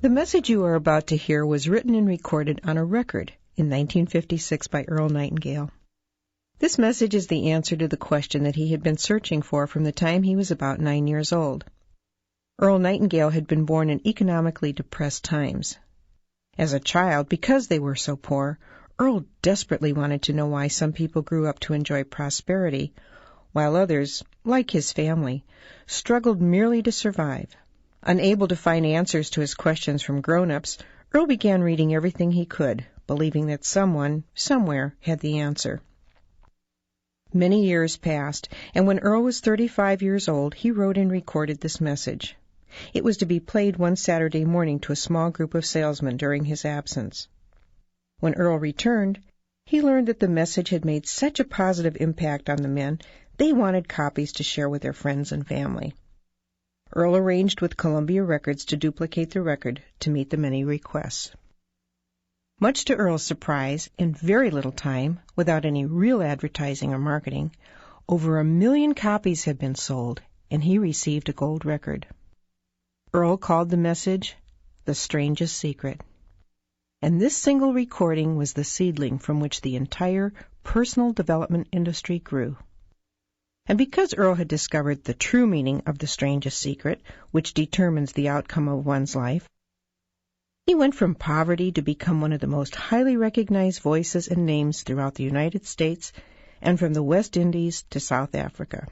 The message you are about to hear was written and recorded on a record in 1956 by Earl Nightingale. This message is the answer to the question that he had been searching for from the time he was about 9 years old. Earl Nightingale had been born in economically depressed times. As a child, because they were so poor, Earl desperately wanted to know why some people grew up to enjoy prosperity, while others, like his family, struggled merely to survive. Unable to find answers to his questions from grown-ups, Earl began reading everything he could, believing that someone, somewhere, had the answer. Many years passed, and when Earl was 35 years old, he wrote and recorded this message. It was to be played one Saturday morning to a small group of salesmen during his absence. When Earl returned, he learned that the message had made such a positive impact on the men, they wanted copies to share with their friends and family. Earl arranged with Columbia Records to duplicate the record to meet the many requests. Much to Earl's surprise, in very little time, without any real advertising or marketing, over 1 million copies had been sold, and he received a gold record. Earl called the message The Strangest Secret. And this single recording was the seedling from which the entire personal development industry grew. And because Earl had discovered the true meaning of the strangest secret, which determines the outcome of one's life, he went from poverty to become one of the most highly recognized voices and names throughout the United States and from the West Indies to South Africa.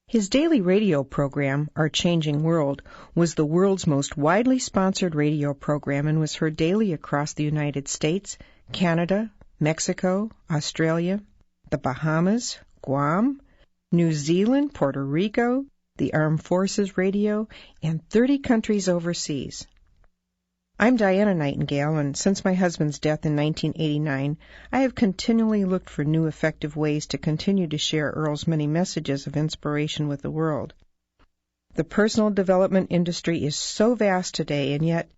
His daily radio program, Our Changing World, was the world's most widely sponsored radio program and was heard daily across the United States, Canada, Mexico, Australia, the Bahamas, Guam, New Zealand, Puerto Rico, the Armed Forces Radio, and 30 countries overseas. I'm Diana Nightingale, and since my husband's death in 1989, I have continually looked for new effective ways to continue to share Earl's many messages of inspiration with the world. The personal development industry is so vast today, and yet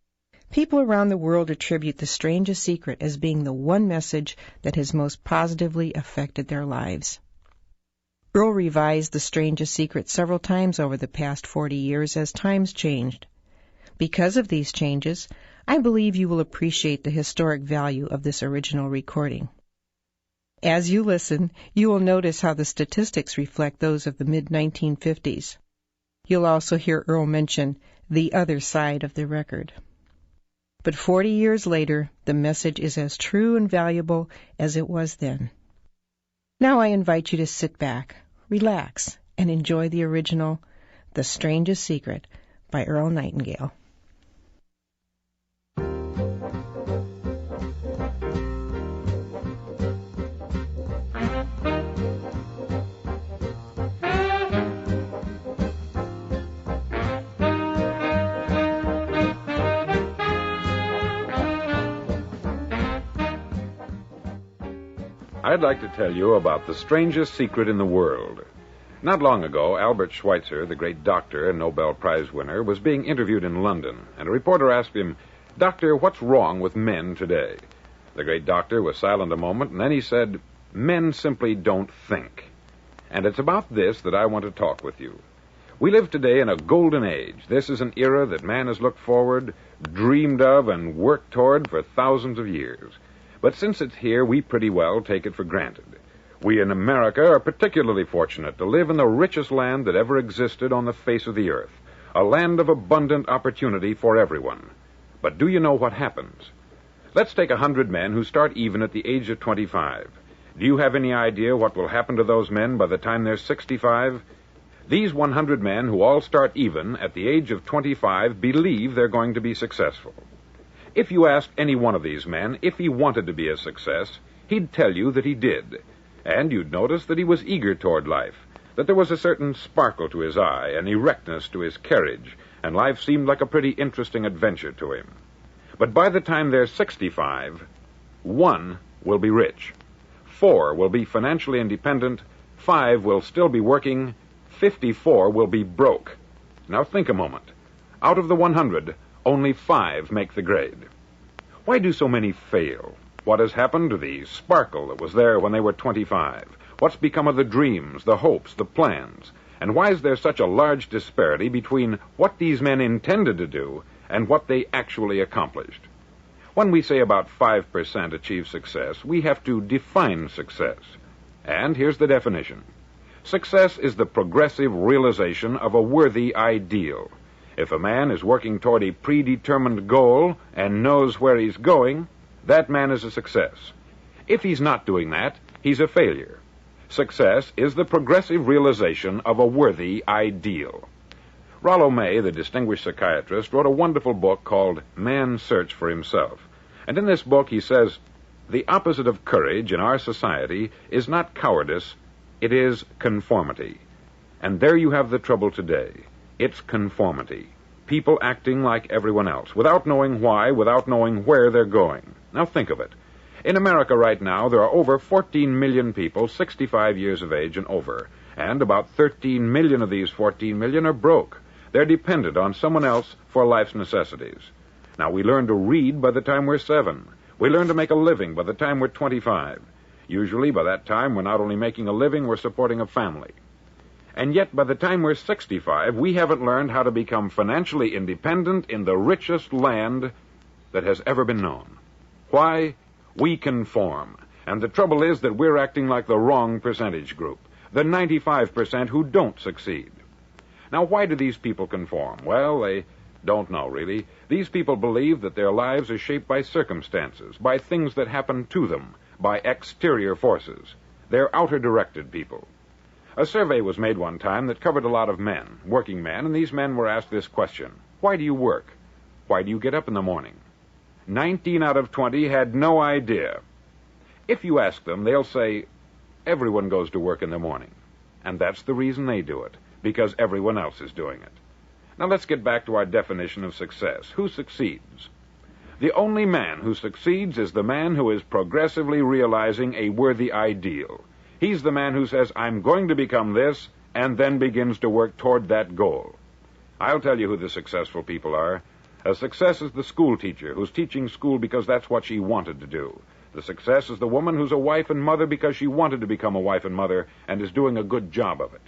people around the world attribute the strangest secret as being the one message that has most positively affected their lives. Earl revised the strangest secret several times over the past 40 years as times changed. Because of these changes, I believe you will appreciate the historic value of this original recording. As you listen, you will notice how the statistics reflect those of the mid-1950s. You'll also hear Earl mention the other side of the record. But 40 years later, the message is as true and valuable as it was then. Now I invite you to sit back, relax, and enjoy the original, The Strangest Secret, by Earl Nightingale. I'd like to tell you about the strangest secret in the world. Not long ago, Albert Schweitzer, the great doctor and Nobel Prize winner, was being interviewed in London, and a reporter asked him, "Doctor, what's wrong with men today?" The great doctor was silent a moment, and then he said, "Men simply don't think." And it's about this that I want to talk with you. We live today in a golden age. This is an era that man has looked forward, dreamed of, and worked toward for thousands of years. But since it's here, we pretty well take it for granted. We in America are particularly fortunate to live in the richest land that ever existed on the face of the earth, a land of abundant opportunity for everyone. But do you know what happens? Let's take 100 men who start even at the age of 25. Do you have any idea what will happen to those men by the time they're 65? These 100 men who all start even at the age of 25 believe they're going to be successful. If you asked any one of these men if he wanted to be a success, he'd tell you that he did. And you'd notice that he was eager toward life, that there was a certain sparkle to his eye, an erectness to his carriage, and life seemed like a pretty interesting adventure to him. But by the time they're 65, 1 will be rich, 4 will be financially independent, 5 will still be working, 54 will be broke. Now think a moment. Out of the 100, only 5 make the grade. Why do so many fail? What has happened to the sparkle that was there when they were 25? What's become of the dreams, the hopes, the plans? And why is there such a large disparity between what these men intended to do and what they actually accomplished. When we say about 5% achieve success, we have to define success. And here's the definition. Success is the progressive realization of a worthy ideal. If a man is working toward a predetermined goal and knows where he's going, that man is a success. If he's not doing that, he's a failure. Success is the progressive realization of a worthy ideal. Rollo May, the distinguished psychiatrist, wrote a wonderful book called Man's Search for Himself. And in this book he says, the opposite of courage in our society is not cowardice, it is conformity. And there you have the trouble today. It's conformity. People acting like everyone else, without knowing why, without knowing where they're going. Now think of it. In America right now, there are over 14 million people 65 years of age and over, and about 13 million of these 14 million are broke. They're dependent on someone else for life's necessities. Now, we learn to read by the time we're 7. We learn to make a living by the time we're 25. Usually, by that time, we're not only making a living, we're supporting a family. And yet, by the time we're 65, we haven't learned how to become financially independent in the richest land that has ever been known. Why? We conform. And the trouble is that we're acting like the wrong percentage group, the 95% who don't succeed. Now, why do these people conform? Well, they don't know, really. These people believe that their lives are shaped by circumstances, by things that happen to them, by exterior forces. They're outer-directed people. A survey was made one time that covered a lot of men, working men, and these men were asked this question. Why do you work? Why do you get up in the morning? 19 out of 20 had no idea. If you ask them, they'll say, everyone goes to work in the morning. And that's the reason they do it, because everyone else is doing it. Now let's get back to our definition of success. Who succeeds? The only man who succeeds is the man who is progressively realizing a worthy ideal. He's the man who says, I'm going to become this, and then begins to work toward that goal. I'll tell you who the successful people are. A success is the school teacher who's teaching school because that's what she wanted to do. The success is the woman who's a wife and mother because she wanted to become a wife and mother and is doing a good job of it.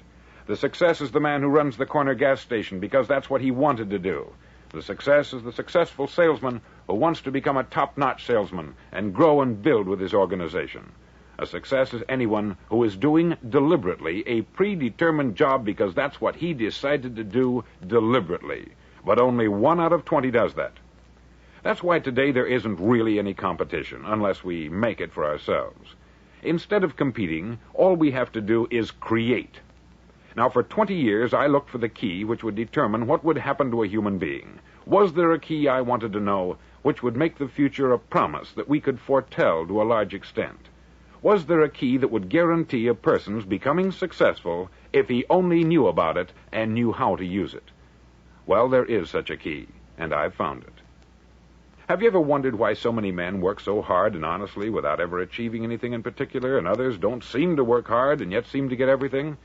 The success is the man who runs the corner gas station because that's what he wanted to do. The success is the successful salesman who wants to become a top-notch salesman and grow and build with his organization. A success is anyone who is doing deliberately a predetermined job because that's what he decided to do deliberately. But only 1 out of 20 does that. That's why today there isn't really any competition, unless we make it for ourselves. Instead of competing, all we have to do is create. Now, for 20 years, I looked for the key which would determine what would happen to a human being. Was there a key I wanted to know which would make the future a promise that we could foretell to a large extent? Was there a key that would guarantee a person's becoming successful if he only knew about it and knew how to use it? Well, there is such a key, and I've found it. Have you ever wondered why so many men work so hard and honestly without ever achieving anything in particular, and others don't seem to work hard and yet seem to get everything?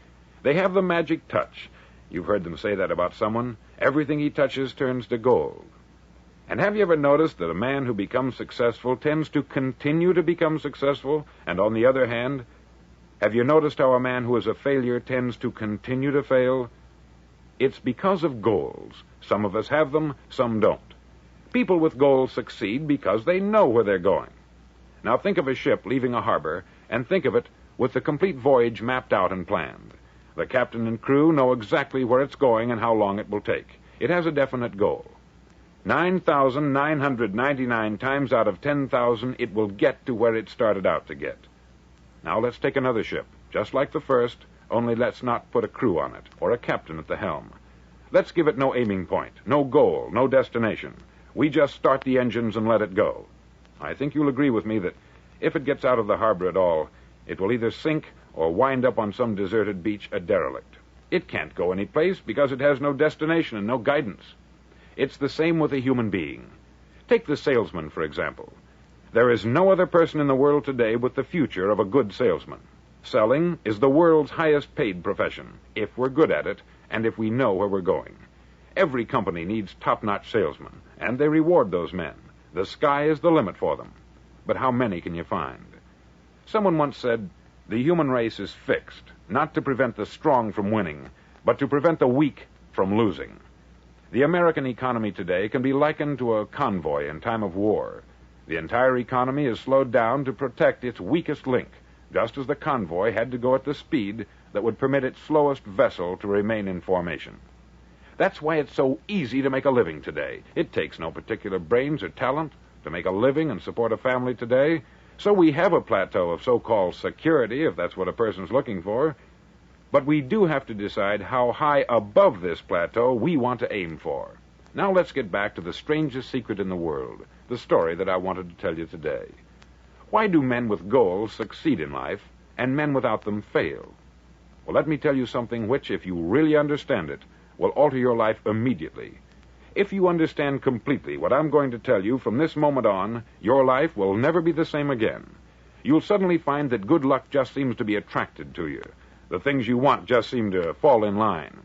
They have the magic touch. You've heard them say that about someone. Everything he touches turns to gold. And have you ever noticed that a man who becomes successful tends to continue to become successful? And on the other hand, have you noticed how a man who is a failure tends to continue to fail? It's because of goals. Some of us have them, some don't. People with goals succeed because they know where they're going. Now think of a ship leaving a harbor, and think of it with the complete voyage mapped out and planned. The captain and crew know exactly where it's going and how long it will take. It has a definite goal. 9,999 times out of 10,000, it will get to where it started out to get. Now let's take another ship, just like the first, only let's not put a crew on it, or a captain at the helm. Let's give it no aiming point, no goal, no destination. We just start the engines and let it go. I think you'll agree with me that if it gets out of the harbor at all, it will either sink or wind up on some deserted beach a derelict. It can't go any place because it has no destination and no guidance. It's the same with a human being. Take the salesman, for example. There is no other person in the world today with the future of a good salesman. Selling is the world's highest paid profession, if we're good at it and if we know where we're going. Every company needs top-notch salesmen, and they reward those men. The sky is the limit for them. But how many can you find? Someone once said, the human race is fixed, not to prevent the strong from winning, but to prevent the weak from losing. The American economy today can be likened to a convoy in time of war. The entire economy is slowed down to protect its weakest link, just as the convoy had to go at the speed that would permit its slowest vessel to remain in formation. That's why it's so easy to make a living today. It takes no particular brains or talent to make a living and support a family today. So we have a plateau of so-called security, if that's what a person's looking for. But we do have to decide how high above this plateau we want to aim for. Now let's get back to the strangest secret in the world, the story that I wanted to tell you today. Why do men with goals succeed in life and men without them fail? Well, let me tell you something which, if you really understand it, will alter your life immediately. If you understand completely what I'm going to tell you from this moment on, your life will never be the same again. You'll suddenly find that good luck just seems to be attracted to you. The things you want just seem to fall in line.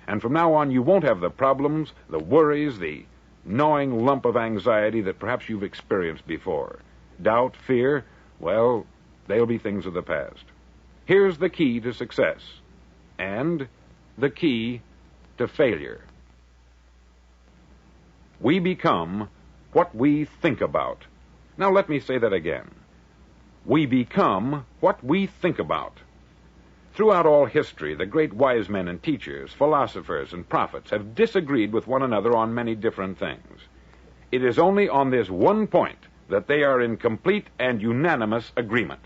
And from now on, you won't have the problems, the worries, the gnawing lump of anxiety that perhaps you've experienced before. Doubt, fear, well, they'll be things of the past. Here's the key to success, and the key to failure. We become what we think about. Now let me say that again. We become what we think about. Throughout all history, the great wise men and teachers, philosophers and prophets have disagreed with one another on many different things. It is only on this one point that they are in complete and unanimous agreement.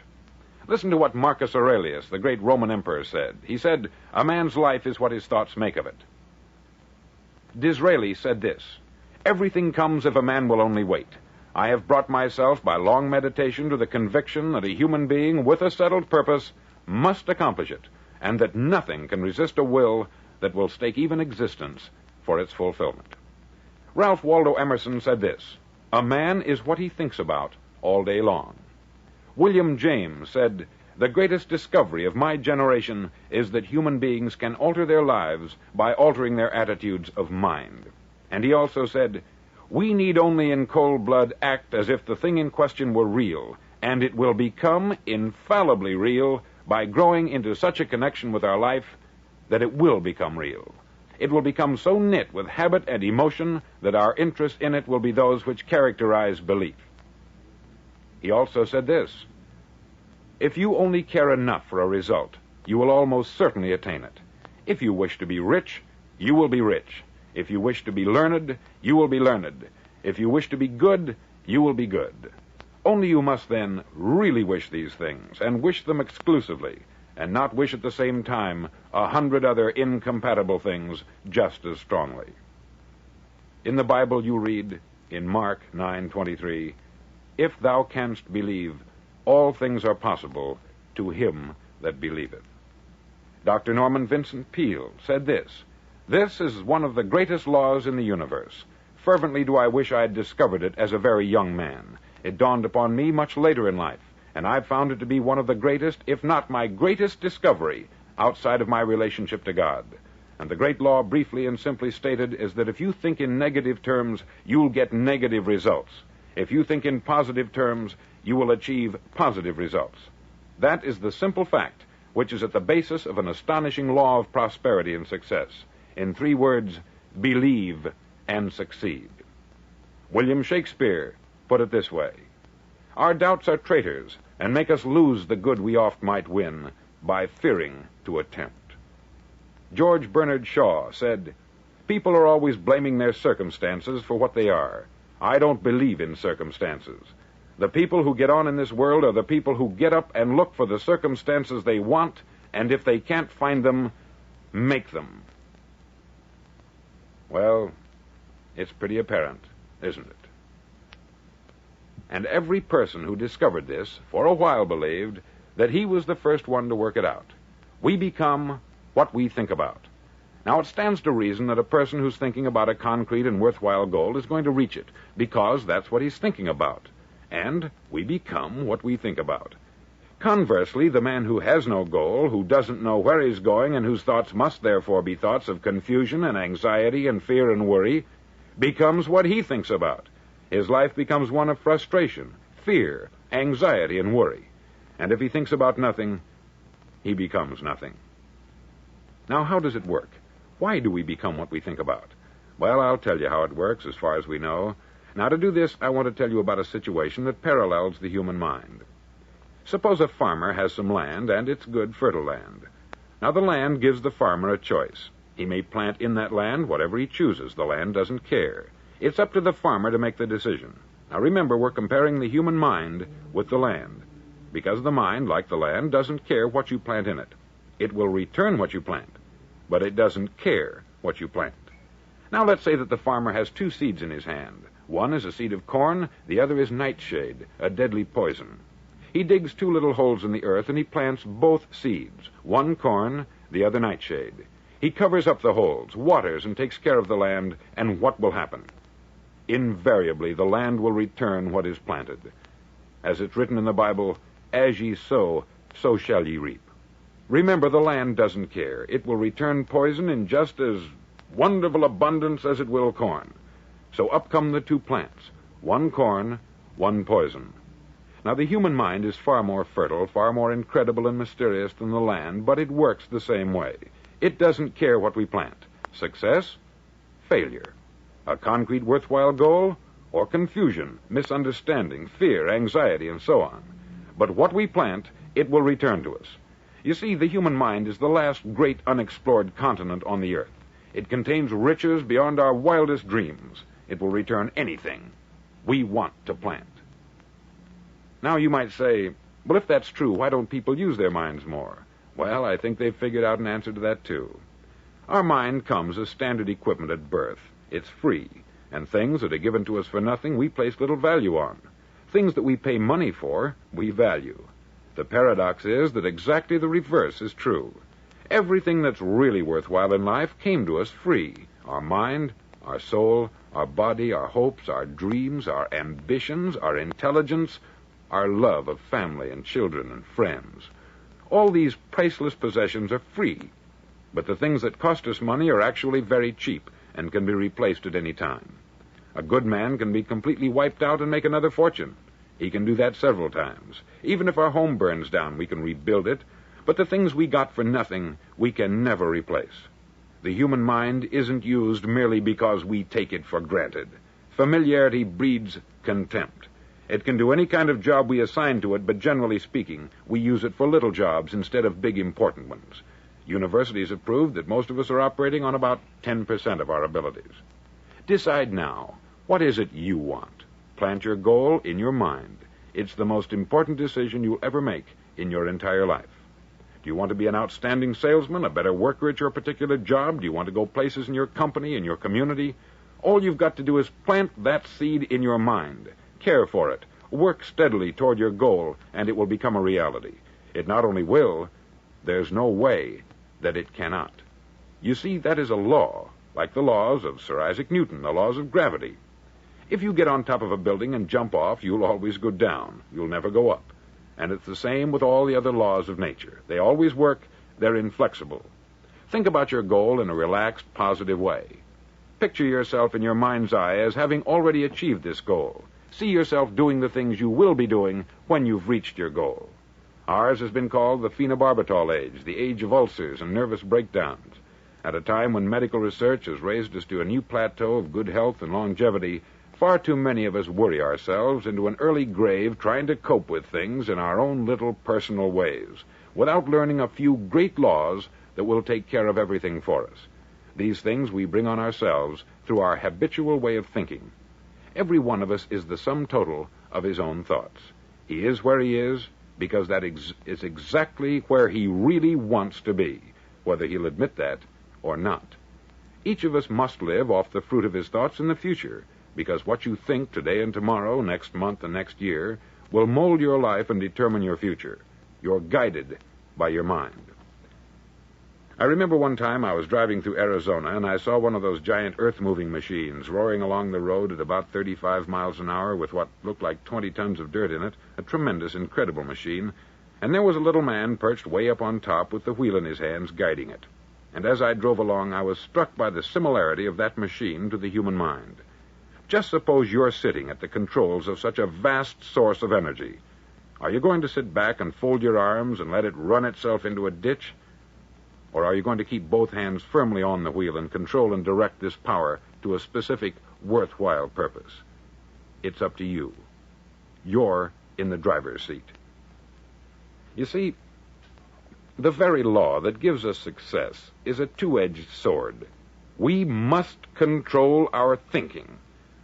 Listen to what Marcus Aurelius, the great Roman emperor, said. He said, "A man's life is what his thoughts make of it." Disraeli said this, "Everything comes if a man will only wait. I have brought myself by long meditation to the conviction that a human being with a settled purpose must accomplish it, and that nothing can resist a will that will stake even existence for its fulfillment." Ralph Waldo Emerson said this, "A man is what he thinks about all day long." William James said, "The greatest discovery of my generation is that human beings can alter their lives by altering their attitudes of mind." And he also said, "We need only in cold blood act as if the thing in question were real, and it will become infallibly real by growing into such a connection with our life that it will become real. It will become so knit with habit and emotion that our interest in it will be those which characterize belief." He also said this, "If you only care enough for a result, you will almost certainly attain it. If you wish to be rich, you will be rich. If you wish to be learned, you will be learned. If you wish to be good, you will be good. Only you must then really wish these things, and wish them exclusively, and not wish at the same time 100 other incompatible things just as strongly." In the Bible you read, in Mark 9:23, "If thou canst believe, all things are possible to him that believeth." Dr. Norman Vincent Peale said this, "This is one of the greatest laws in the universe. Fervently do I wish I had discovered it as a very young man. It dawned upon me much later in life, and I've found it to be one of the greatest, if not my greatest discovery, outside of my relationship to God. And the great law, briefly and simply stated, is that if you think in negative terms, you'll get negative results. If you think in positive terms, you will achieve positive results. That is the simple fact which is at the basis of an astonishing law of prosperity and success. In 3 words, believe and succeed." William Shakespeare put it this way, "Our doubts are traitors, and make us lose the good we oft might win by fearing to attempt." George Bernard Shaw said, "People are always blaming their circumstances for what they are. I don't believe in circumstances. The people who get on in this world are the people who get up and look for the circumstances they want, and if they can't find them, make them." Well, it's pretty apparent, isn't it? And every person who discovered this, for a while believed that he was the first one to work it out. We become what we think about. Now, it stands to reason that a person who's thinking about a concrete and worthwhile goal is going to reach it, because that's what he's thinking about. And we become what we think about. Conversely, the man who has no goal, who doesn't know where he's going, and whose thoughts must therefore be thoughts of confusion and anxiety and fear and worry, becomes what he thinks about. His life becomes one of frustration, fear, anxiety, and worry. And if he thinks about nothing, he becomes nothing. Now, how does it work? Why do we become what we think about? Well, I'll tell you how it works as far as we know. Now, to do this, I want to tell you about a situation that parallels the human mind. Suppose a farmer has some land, and it's good, fertile land. Now, the land gives the farmer a choice. He may plant in that land whatever he chooses. The land doesn't care. It's up to the farmer to make the decision. Now, remember, we're comparing the human mind with the land, because the mind, like the land, doesn't care what you plant in it. It will return what you plant, but it doesn't care what you plant. Now, let's say that the farmer has two seeds in his hand. One is a seed of corn, the other is nightshade, a deadly poison. He digs two little holes in the earth, and he plants both seeds, one corn, the other nightshade. He covers up the holes, waters, and takes care of the land, and what will happen? Invariably, the land will return what is planted. As it's written in the Bible, as ye sow, so shall ye reap. Remember, the land doesn't care. It will return poison in just as wonderful abundance as it will corn. So up come the two plants, one corn, one poison. Now, the human mind is far more fertile, far more incredible and mysterious than the land, but it works the same way. It doesn't care what we plant. Success, failure. A concrete, worthwhile goal, or confusion, misunderstanding, fear, anxiety, and so on. But what we plant, it will return to us. You see, the human mind is the last great unexplored continent on the earth. It contains riches beyond our wildest dreams. It will return anything we want to plant. Now, you might say, well, if that's true, why don't people use their minds more? Well, I think they've figured out an answer to that, too. Our mind comes as standard equipment at birth. It's free, and things that are given to us for nothing we place little value on. Things that we pay money for, we value. The paradox is that exactly the reverse is true. Everything that's really worthwhile in life came to us free. Our mind, our soul, our body, our hopes, our dreams, our ambitions, our intelligence, our love of family and children and friends. All these priceless possessions are free, but the things that cost us money are actually very cheap and can be replaced at any time. A good man can be completely wiped out and make another fortune. He can do that several times. Even if our home burns down, we can rebuild it, but the things we got for nothing, we can never replace. The human mind isn't used merely because we take it for granted. Familiarity breeds contempt. It can do any kind of job we assign to it, but generally speaking, we use it for little jobs instead of big, important ones. Universities have proved that most of us are operating on about 10% of our abilities. Decide now, what is it you want? Plant your goal in your mind. It's the most important decision you'll ever make in your entire life. Do you want to be an outstanding salesman, a better worker at your particular job? Do you want to go places in your company, in your community? All you've got to do is plant that seed in your mind. Care for it. Work steadily toward your goal, and it will become a reality. It not only will, there's no way that it cannot. You see, that is a law, like the laws of Sir Isaac Newton, the laws of gravity. If you get on top of a building and jump off, you'll always go down. You'll never go up. And it's the same with all the other laws of nature. They always work. They're inflexible. Think about your goal in a relaxed, positive way. Picture yourself in your mind's eye as having already achieved this goal. See yourself doing the things you will be doing when you've reached your goal. Ours has been called the phenobarbital age, the age of ulcers and nervous breakdowns. At a time when medical research has raised us to a new plateau of good health and longevity, far too many of us worry ourselves into an early grave trying to cope with things in our own little personal ways, without learning a few great laws that will take care of everything for us. These things we bring on ourselves through our habitual way of thinking. Every one of us is the sum total of his own thoughts. He is where he is because that is exactly where he really wants to be, whether he'll admit that or not. Each of us must live off the fruit of his thoughts in the future, because what you think today and tomorrow, next month and next year, will mold your life and determine your future. You're guided by your mind. I remember one time I was driving through Arizona, and I saw one of those giant earth-moving machines roaring along the road at about 35 miles an hour with what looked like 20 tons of dirt in it, a tremendous, incredible machine, and there was a little man perched way up on top with the wheel in his hands guiding it. And as I drove along, I was struck by the similarity of that machine to the human mind. Just suppose you're sitting at the controls of such a vast source of energy. Are you going to sit back and fold your arms and let it run itself into a ditch? Or are you going to keep both hands firmly on the wheel and control and direct this power to a specific, worthwhile purpose? It's up to you. You're in the driver's seat. You see, the very law that gives us success is a two-edged sword. We must control our thinking.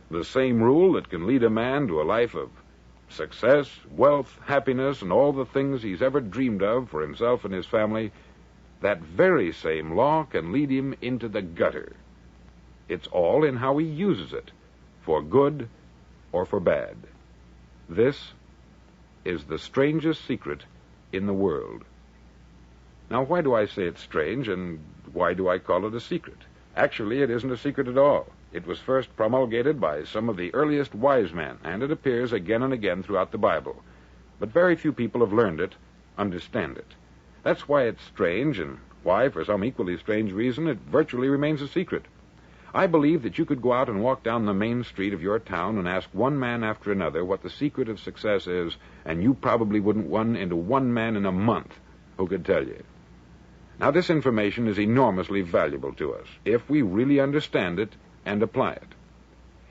The same rule that can lead a man to a life of success, wealth, happiness, and all the things he's ever dreamed of for himself and his family, that very same law can lead him into the gutter. It's all in how he uses it, for good or for bad. This is the strangest secret in the world. Now, why do I say it's strange, and why do I call it a secret? Actually, it isn't a secret at all. It was first promulgated by some of the earliest wise men, and it appears again and again throughout the Bible. But very few people have learned it, understand it. That's why it's strange, and why, for some equally strange reason, it virtually remains a secret. I believe that you could go out and walk down the main street of your town and ask one man after another what the secret of success is, and you probably wouldn't run into one man in a month who could tell you. Now, this information is enormously valuable to us if we really understand it and apply it.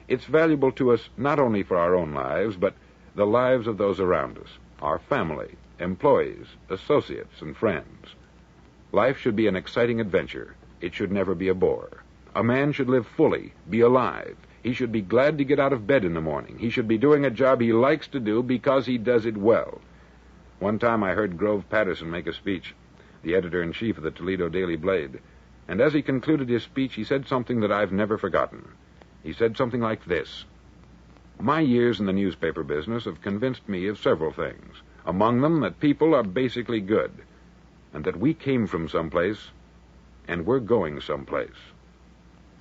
It's valuable to us not only for our own lives, but the lives of those around us, our family, employees, associates, and friends. Life should be an exciting adventure. It should never be a bore. A man should live fully, be alive. He should be glad to get out of bed in the morning. He should be doing a job he likes to do because he does it well. One time I heard Grove Patterson make a speech, the editor-in-chief of the Toledo Daily Blade, and as he concluded his speech, he said something that I've never forgotten. He said something like this: "My years in the newspaper business have convinced me of several things, among them that people are basically good, and that we came from someplace, and we're going someplace.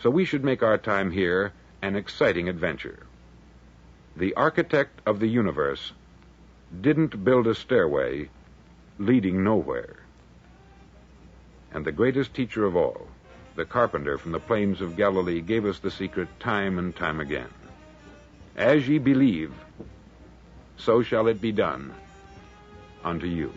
So we should make our time here an exciting adventure. The architect of the universe didn't build a stairway leading nowhere. And the greatest teacher of all, the carpenter from the plains of Galilee, gave us the secret time and time again. As ye believe, so shall it be done unto you."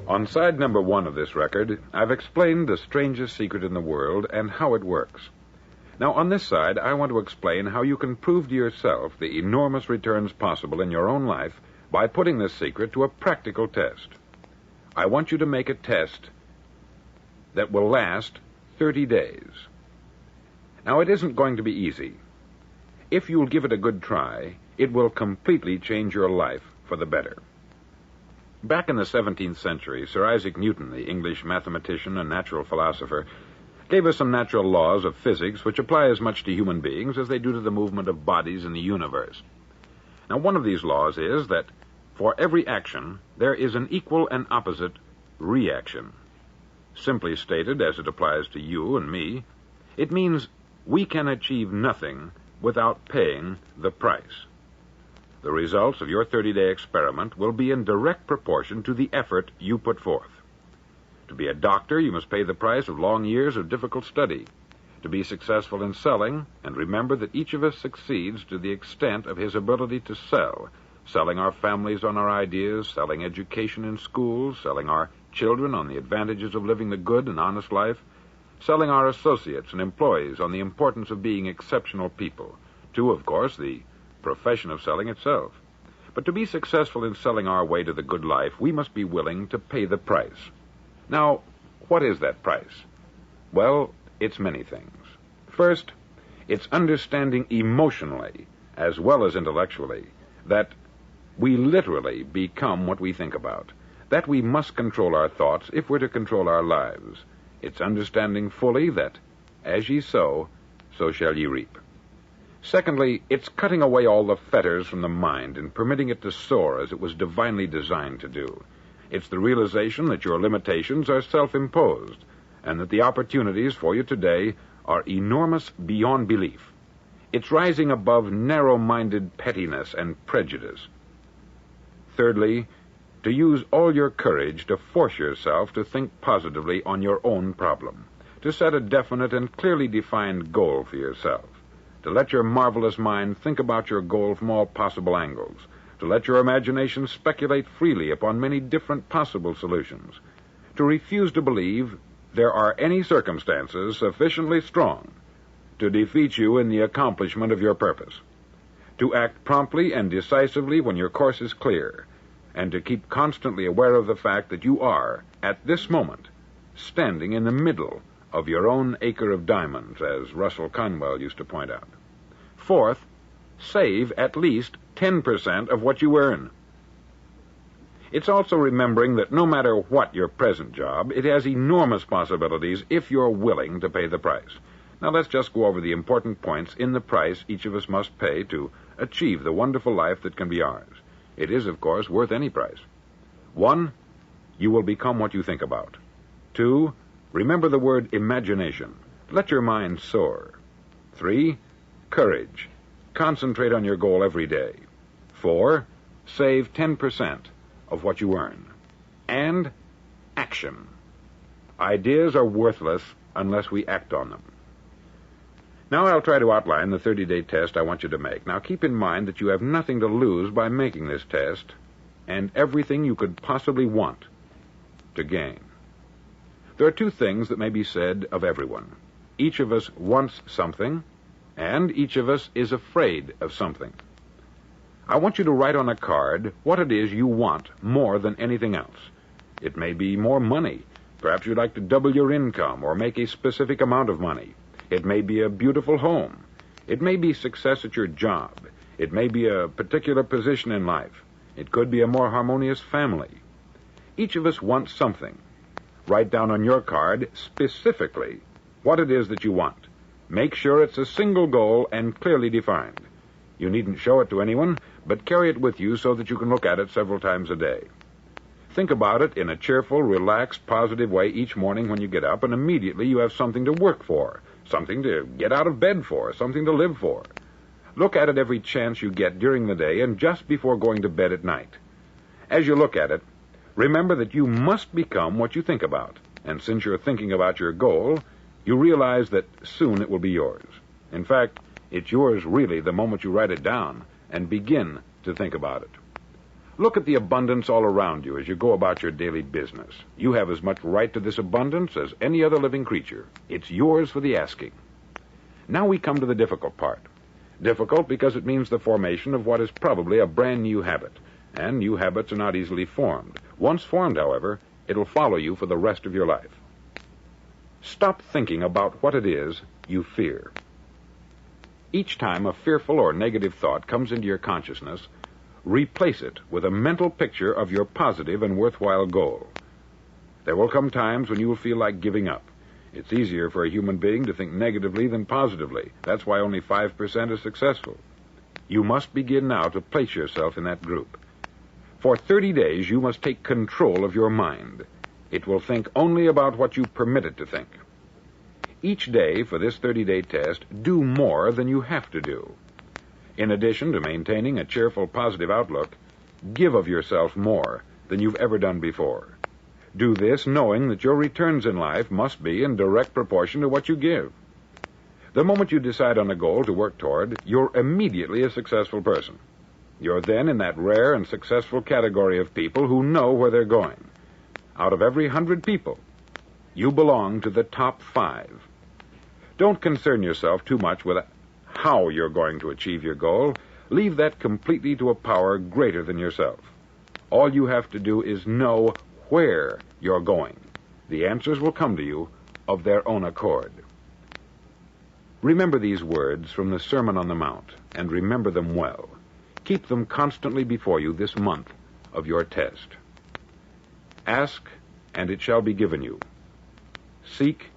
On side number 1 of this record, I've explained the strangest secret in the world and how it works. Now, on this side, I want to explain how you can prove to yourself the enormous returns possible in your own life by putting this secret to a practical test. I want you to make a test that will last 30 days. Now, it isn't going to be easy. If you'll give it a good try, it will completely change your life for the better. Back in the 17th century, Sir Isaac Newton, the English mathematician and natural philosopher, gave us some natural laws of physics which apply as much to human beings as they do to the movement of bodies in the universe. Now, one of these laws is that for every action, there is an equal and opposite reaction. Simply stated, as it applies to you and me, it means we can achieve nothing without paying the price. The results of your 30-day experiment will be in direct proportion to the effort you put forth. To be a doctor, you must pay the price of long years of difficult study. To be successful in selling, and remember that each of us succeeds to the extent of his ability to sell, selling our families on our ideas, selling education in schools, selling our children on the advantages of living the good and honest life, selling our associates and employees on the importance of being exceptional people, to, of course, the profession of selling itself. But to be successful in selling our way to the good life, we must be willing to pay the price. Now, what is that price? Well, it's many things. First, it's understanding emotionally, as well as intellectually, that we literally become what we think about, that we must control our thoughts if we're to control our lives. It's understanding fully that, as ye sow, so shall ye reap. Secondly, it's cutting away all the fetters from the mind and permitting it to soar as it was divinely designed to do. It's the realization that your limitations are self-imposed and that the opportunities for you today are enormous beyond belief. It's rising above narrow-minded pettiness and prejudice. Thirdly, to use all your courage to force yourself to think positively on your own problem, to set a definite and clearly defined goal for yourself, to let your marvelous mind think about your goal from all possible angles, to let your imagination speculate freely upon many different possible solutions, to refuse to believe there are any circumstances sufficiently strong to defeat you in the accomplishment of your purpose, to act promptly and decisively when your course is clear, and to keep constantly aware of the fact that you are, at this moment, standing in the middle of your own acre of diamonds, as Russell Conwell used to point out. Fourth, save at least 10% of what you earn. It's also remembering that no matter what your present job, it has enormous possibilities if you're willing to pay the price. Now let's just go over the important points in the price each of us must pay to achieve the wonderful life that can be ours. It is, of course, worth any price. 1, you will become what you think about. 2, remember the word imagination. Let your mind soar. 3, courage. Concentrate on your goal every day. 4, save 10% of what you earn. And action. Ideas are worthless unless we act on them. Now I'll try to outline the 30-day test I want you to make. Now keep in mind that you have nothing to lose by making this test, and everything you could possibly want to gain. There are 2 things that may be said of everyone. Each of us wants something, and each of us is afraid of something. I want you to write on a card what it is you want more than anything else. It may be more money. Perhaps you'd like to double your income or make a specific amount of money. It may be a beautiful home. It may be success at your job. It may be a particular position in life. It could be a more harmonious family. Each of us wants something. Write down on your card specifically what it is that you want. Make sure it's a single goal and clearly defined. You needn't show it to anyone, but carry it with you so that you can look at it several times a day. Think about it in a cheerful, relaxed, positive way each morning when you get up, and immediately you have something to work for, something to get out of bed for, something to live for. Look at it every chance you get during the day and just before going to bed at night. As you look at it, remember that you must become what you think about, and since you're thinking about your goal, you realize that soon it will be yours. In fact, it's yours really the moment you write it down and begin to think about it. Look at the abundance all around you as you go about your daily business. You have as much right to this abundance as any other living creature. It's yours for the asking. Now we come to the difficult part. Difficult because it means the formation of what is probably a brand new habit. And new habits are not easily formed. Once formed, however, it'll follow you for the rest of your life. Stop thinking about what it is you fear. Each time a fearful or negative thought comes into your consciousness, replace it with a mental picture of your positive and worthwhile goal. There will come times when you will feel like giving up. It's easier for a human being to think negatively than positively. That's why only 5% is successful. You must begin now to place yourself in that group. For 30 days, you must take control of your mind. It will think only about what you permit it to think. Each day for this 30-day test, do more than you have to do. In addition to maintaining a cheerful, positive outlook, give of yourself more than you've ever done before. Do this knowing that your returns in life must be in direct proportion to what you give. The moment you decide on a goal to work toward, you're immediately a successful person. You're then in that rare and successful category of people who know where they're going. Out of every 100 people, you belong to the top 5. Don't concern yourself too much with how you're going to achieve your goal. Leave that completely to a power greater than yourself. All you have to do is know where you're going. The answers will come to you of their own accord. Remember these words from the Sermon on the Mount, and remember them well. Keep them constantly before you this month of your test. Ask, and it shall be given you. Seek,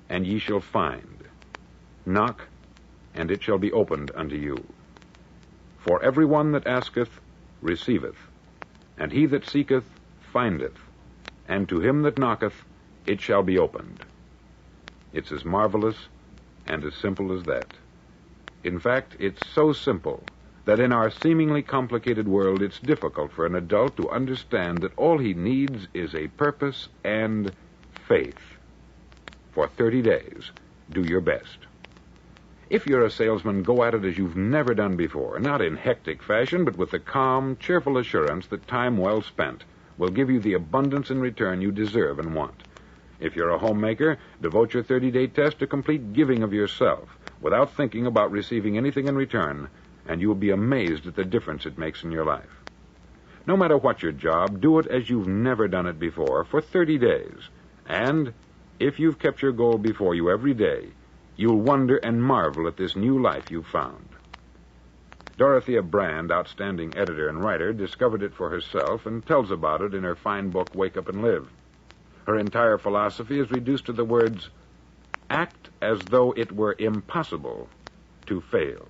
and ye shall find. Knock, and it shall be opened unto you. For every one that asketh receiveth, and he that seeketh findeth, and to him that knocketh it shall be opened. It's as marvelous and as simple as that. In fact, it's so simple that in our seemingly complicated world, it's difficult for an adult to understand that all he needs is a purpose and faith. For 30 days, do your best. If you're a salesman, go at it as you've never done before, not in hectic fashion, but with the calm, cheerful assurance that time well spent will give you the abundance in return you deserve and want. If you're a homemaker, devote your 30-day test to complete giving of yourself without thinking about receiving anything in return, and you will be amazed at the difference it makes in your life. No matter what your job, do it as you've never done it before for 30 days. And if you've kept your goal before you every day, you'll wonder and marvel at this new life you've found. Dorothea Brand, outstanding editor and writer, discovered it for herself and tells about it in her fine book, Wake Up and Live. Her entire philosophy is reduced to the words, act as though it were impossible to fail.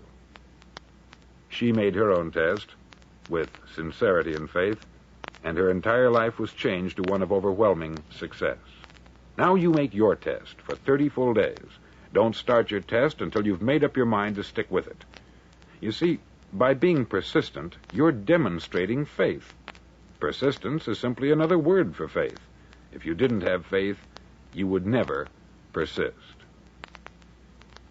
She made her own test with sincerity and faith, and her entire life was changed to one of overwhelming success. Now you make your test for 30 full days. Don't start your test until you've made up your mind to stick with it. You see, by being persistent, you're demonstrating faith. Persistence is simply another word for faith. If you didn't have faith, you would never persist.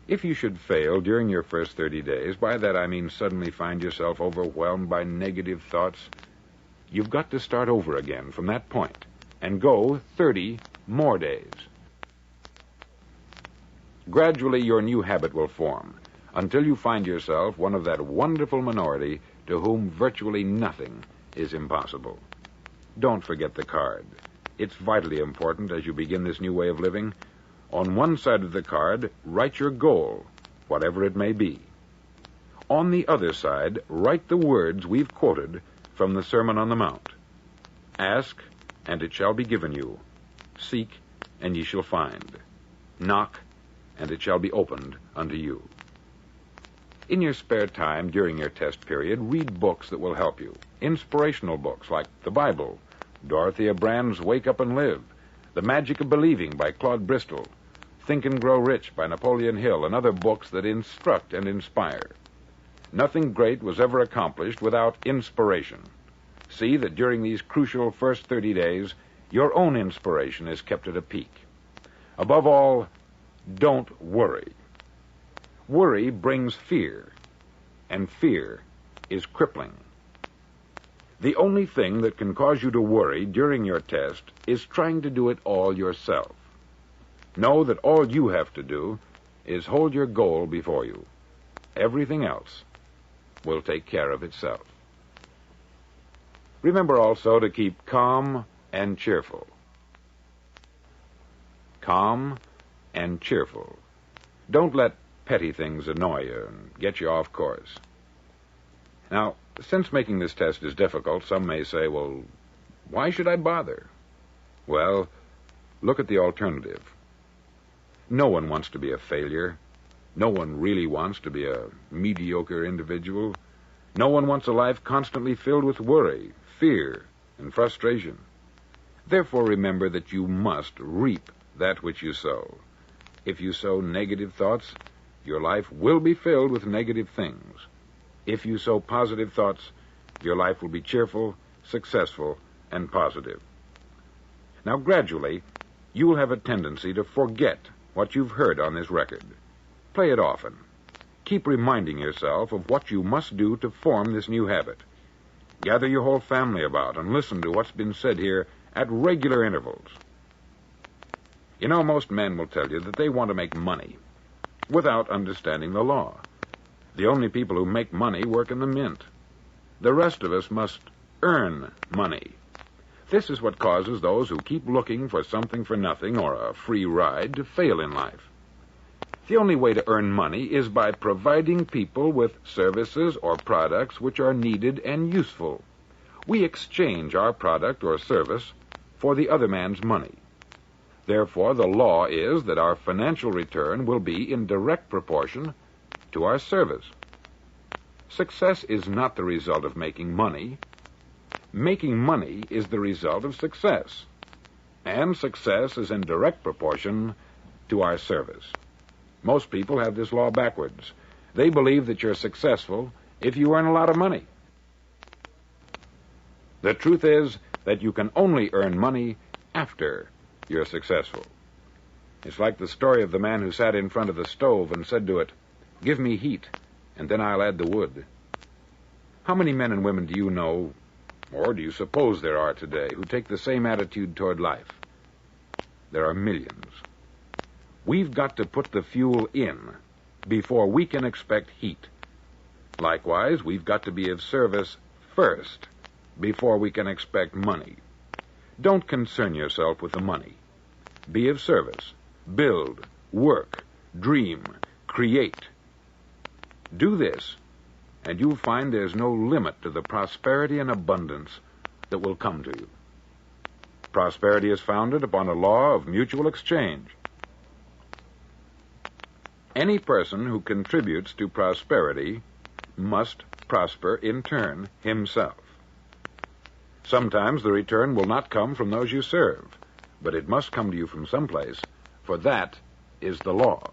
If you should fail during your first 30 days, by that I mean suddenly find yourself overwhelmed by negative thoughts, you've got to start over again from that point and go 30 more days. Gradually, your new habit will form until you find yourself one of that wonderful minority to whom virtually nothing is impossible. Don't forget the card. It's vitally important as you begin this new way of living. On one side of the card, write your goal, whatever it may be. On the other side, write the words we've quoted from the Sermon on the Mount. Ask, and it shall be given you. Seek, and ye shall find. Knock, and it shall be opened unto you. In your spare time during your test period, read books that will help you. Inspirational books like the Bible, Dorothea Brand's Wake Up and Live, The Magic of Believing by Claude Bristol, Think and Grow Rich by Napoleon Hill, and other books that instruct and inspire. Nothing great was ever accomplished without inspiration. See that during these crucial first 30 days, your own inspiration is kept at a peak. Above all, don't worry. Worry brings fear, and fear is crippling. The only thing that can cause you to worry during your test is trying to do it all yourself. Know that all you have to do is hold your goal before you. Everything else will take care of itself. Remember also to keep calm and cheerful. Calm and cheerful. Don't let petty things annoy you and get you off course. Now, since making this test is difficult, some may say, well, why should I bother? Well, look at the alternative. No one wants to be a failure. No one really wants to be a mediocre individual. No one wants a life constantly filled with worry, fear, and frustration. Therefore, remember that you must reap that which you sow. If you sow negative thoughts, your life will be filled with negative things. If you sow positive thoughts, your life will be cheerful, successful, and positive. Now, gradually, you will have a tendency to forget what you've heard on this record. Play it often. Keep reminding yourself of what you must do to form this new habit. Gather your whole family about and listen to what's been said here at regular intervals. You know, most men will tell you that they want to make money without understanding the law. The only people who make money work in the mint. The rest of us must earn money. This is what causes those who keep looking for something for nothing or a free ride to fail in life. The only way to earn money is by providing people with services or products which are needed and useful. We exchange our product or service for the other man's money. Therefore, the law is that our financial return will be in direct proportion to our service. Success is not the result of making money. Making money is the result of success. And success is in direct proportion to our service. Most people have this law backwards. They believe that you're successful if you earn a lot of money. The truth is that you can only earn money after you're successful. It's like the story of the man who sat in front of the stove and said to it, "Give me heat, and then I'll add the wood." How many men and women do you know, or do you suppose there are today, who take the same attitude toward life? There are millions. We've got to put the fuel in before we can expect heat. Likewise, we've got to be of service first before we can expect money. Don't concern yourself with the money. Be of service. Build, work, dream, create. Do this, and you'll find there's no limit to the prosperity and abundance that will come to you. Prosperity is founded upon a law of mutual exchange. Any person who contributes to prosperity must prosper in turn himself. Sometimes the return will not come from those you serve, but it must come to you from someplace, for that is the law.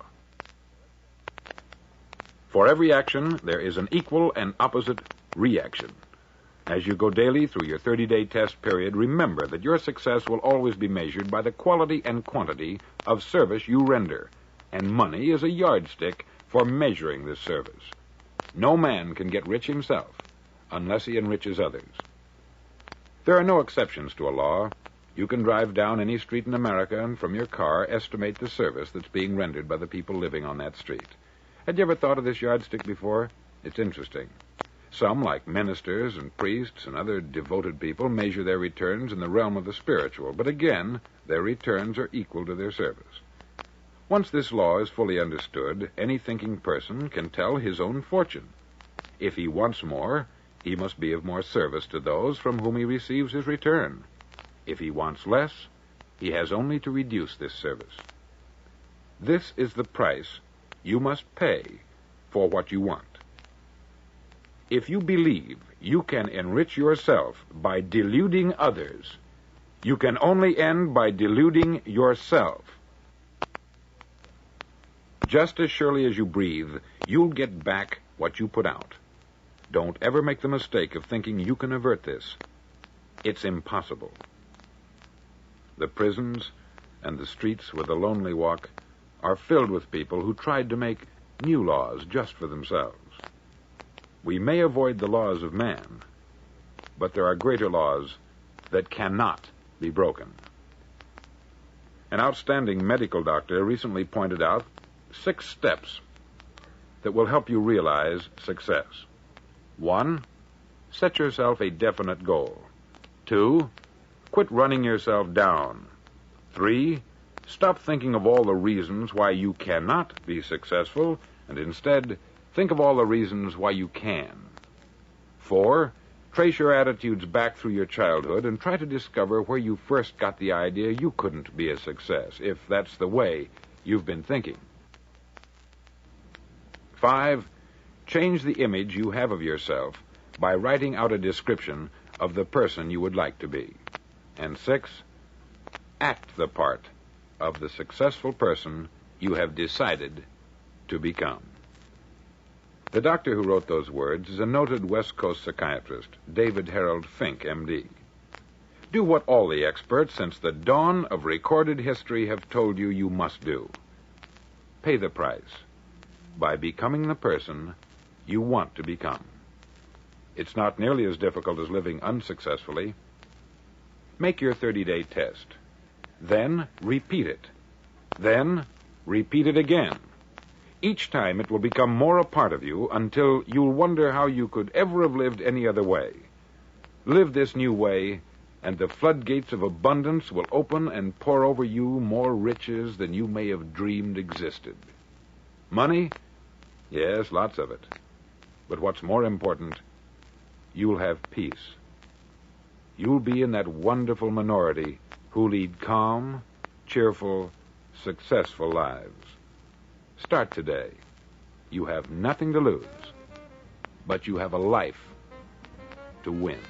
For every action, there is an equal and opposite reaction. As you go daily through your 30-day test period, remember that your success will always be measured by the quality and quantity of service you render, and money is a yardstick for measuring this service. No man can get rich himself unless he enriches others. There are no exceptions to a law. You can drive down any street in America and from your car estimate the service that's being rendered by the people living on that street. Had you ever thought of this yardstick before? It's interesting. Some, like ministers and priests and other devoted people, measure their returns in the realm of the spiritual, but again, their returns are equal to their service. Once this law is fully understood, any thinking person can tell his own fortune. If he wants more, he must be of more service to those from whom he receives his return. If he wants less, he has only to reduce this service. This is the price you must pay for what you want. If you believe you can enrich yourself by deluding others, you can only end by deluding yourself. Just as surely as you breathe, you'll get back what you put out. Don't ever make the mistake of thinking you can avert this. It's impossible. The prisons and the streets where the lonely walk are filled with people who tried to make new laws just for themselves. We may avoid the laws of man, but there are greater laws that cannot be broken. An outstanding medical doctor recently pointed out 6 steps that will help you realize success. 1, set yourself a definite goal. 2, quit running yourself down. 3, stop thinking of all the reasons why you cannot be successful, and instead think of all the reasons why you can. 4, trace your attitudes back through your childhood and try to discover where you first got the idea you couldn't be a success, if that's the way you've been thinking. 5, change the image you have of yourself by writing out a description of the person you would like to be. And 6, act the part of the successful person you have decided to become. The doctor who wrote those words is a noted West Coast psychiatrist, David Harold Fink, M.D. Do what all the experts since the dawn of recorded history have told you you must do. Pay the price by becoming the person you want to become. It's not nearly as difficult as living unsuccessfully. Make your 30-day test. Then repeat it. Then repeat it again. Each time it will become more a part of you until you'll wonder how you could ever have lived any other way. Live this new way, and the floodgates of abundance will open and pour over you more riches than you may have dreamed existed. Money? Yes, lots of it. But what's more important, you'll have peace. You'll be in that wonderful minority who lead calm, cheerful, successful lives. Start today. You have nothing to lose, but you have a life to win.